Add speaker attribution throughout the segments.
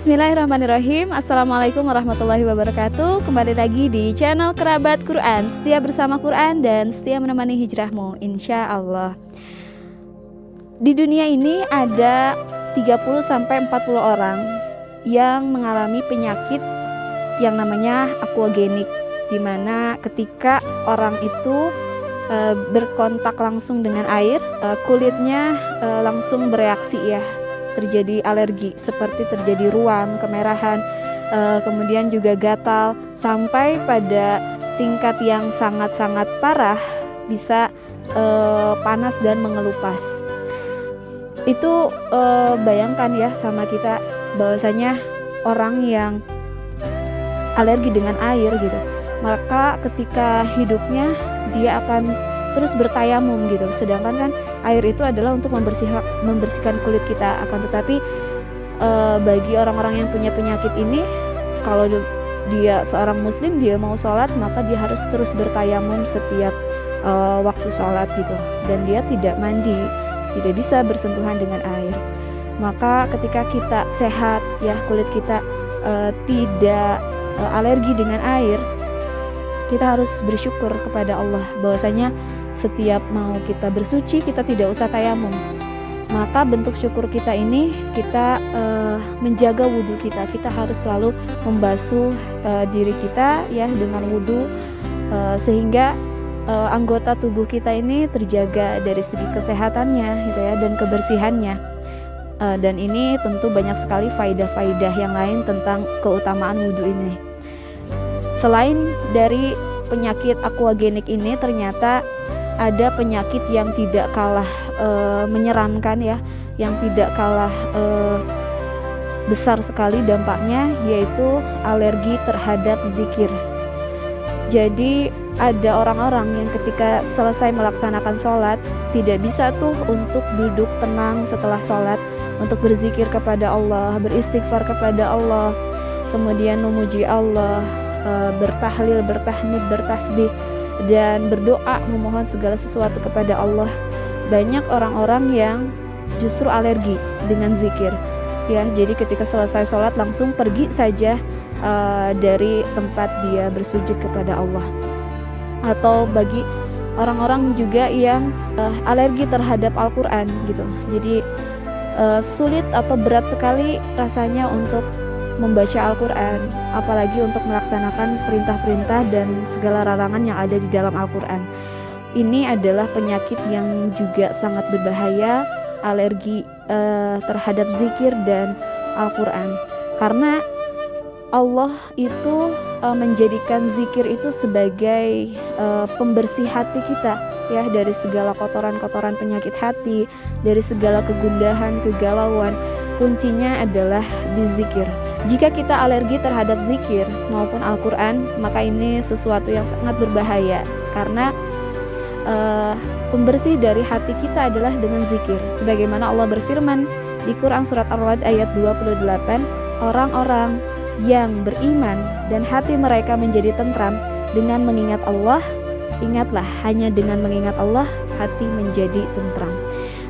Speaker 1: Bismillahirrahmanirrahim. Assalamualaikum warahmatullahi wabarakatuh. Kembali lagi di channel Kerabat Quran. Setia bersama Quran dan setia menemani hijrahmu, insya Allah. Di dunia ini ada 30-40 orang yang mengalami penyakit yang namanya aquagenik, dimana ketika orang itu berkontak langsung dengan air, kulitnya langsung bereaksi ya, terjadi alergi seperti terjadi ruam, kemerahan, kemudian juga gatal, sampai pada tingkat yang sangat-sangat parah bisa panas dan mengelupas. Itu bayangkan ya sama kita, bahwasanya orang yang alergi dengan air gitu, maka ketika hidupnya dia akan terus bertayamum gitu. Sedangkan kan air itu adalah untuk membersihkan kulit kita. Akan tetapi bagi orang-orang yang punya penyakit ini, kalau dia seorang muslim, dia mau sholat, maka dia harus terus bertayamum setiap waktu sholat gitu. Dan dia tidak mandi, tidak bisa bersentuhan dengan air. Maka ketika kita sehat ya, kulit kita tidak alergi dengan air, kita harus bersyukur kepada Allah bahwasanya setiap mau kita bersuci, kita tidak usah tayamum. Maka bentuk syukur kita ini, kita menjaga wudhu kita. Kita harus selalu membasuh diri kita ya dengan wudhu, sehingga anggota tubuh kita ini terjaga dari segi kesehatannya gitu ya, dan kebersihannya. Dan ini tentu banyak sekali faidah-faidah yang lain tentang keutamaan wudhu ini. Selain dari penyakit aquagenik ini, ternyata ada penyakit yang tidak kalah menyeramkan ya, yang tidak kalah besar sekali dampaknya, yaitu alergi terhadap zikir. Jadi ada orang-orang yang ketika selesai melaksanakan sholat tidak bisa tuh untuk duduk tenang setelah sholat, untuk berzikir kepada Allah, beristighfar kepada Allah, kemudian memuji Allah, bertahlil, bertahmid, bertasbih, dan berdoa memohon segala sesuatu kepada Allah. Banyak orang-orang yang justru alergi dengan zikir ya, jadi ketika selesai sholat langsung pergi saja dari tempat dia bersujud kepada Allah. Atau bagi orang-orang juga yang alergi terhadap Al-Quran gitu, jadi sulit atau berat sekali rasanya untuk membaca Al-Quran, apalagi untuk melaksanakan perintah-perintah dan segala larangan yang ada di dalam Al-Quran. Ini adalah penyakit yang juga sangat berbahaya, alergi terhadap zikir dan Al-Quran. Karena Allah itu menjadikan zikir itu sebagai pembersih hati kita ya, dari segala kotoran-kotoran penyakit hati, dari segala kegundahan, kegalauan. Kuncinya adalah di zikir. Jika kita alergi terhadap zikir maupun Al-Quran, maka ini sesuatu yang sangat berbahaya, karena pembersih dari hati kita adalah dengan zikir. Sebagaimana Allah berfirman di Quran surat Ar-Ra'd ayat 28, orang-orang yang beriman dan hati mereka menjadi tentram dengan mengingat Allah, ingatlah, hanya dengan mengingat Allah hati menjadi tentram.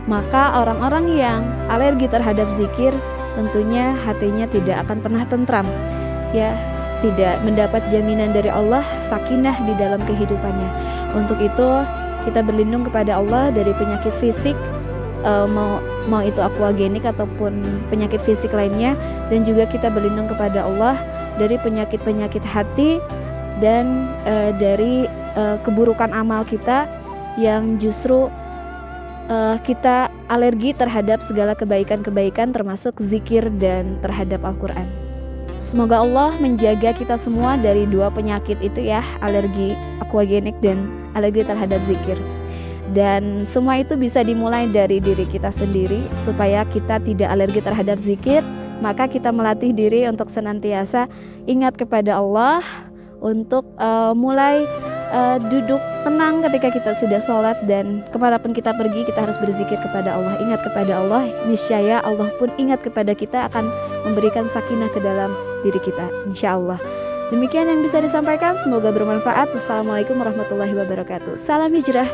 Speaker 1: Maka orang-orang yang alergi terhadap zikir, tentunya hatinya tidak akan pernah tentram ya, tidak mendapat jaminan dari Allah sakinah di dalam kehidupannya. Untuk itu kita berlindung kepada Allah dari penyakit fisik, mau itu aquagenik ataupun penyakit fisik lainnya, dan juga kita berlindung kepada Allah dari penyakit-penyakit hati dan dari keburukan amal kita yang justru kita alergi terhadap segala kebaikan-kebaikan, termasuk zikir dan terhadap Al-Quran. Semoga Allah menjaga kita semua dari dua penyakit itu ya, alergi aquagenik dan alergi terhadap zikir. Dan semua itu bisa dimulai dari diri kita sendiri. Supaya kita tidak alergi terhadap zikir, maka kita melatih diri untuk senantiasa ingat kepada Allah, untuk mulai duduk tenang ketika kita sudah sholat, dan kemanapun kita pergi kita harus berzikir kepada Allah, ingat kepada Allah. Niscaya Allah pun ingat kepada kita, akan memberikan sakinah ke dalam diri kita, insya Allah. Demikian yang bisa disampaikan, semoga bermanfaat. Wassalamualaikum warahmatullahi wabarakatuh. Salam hijrah.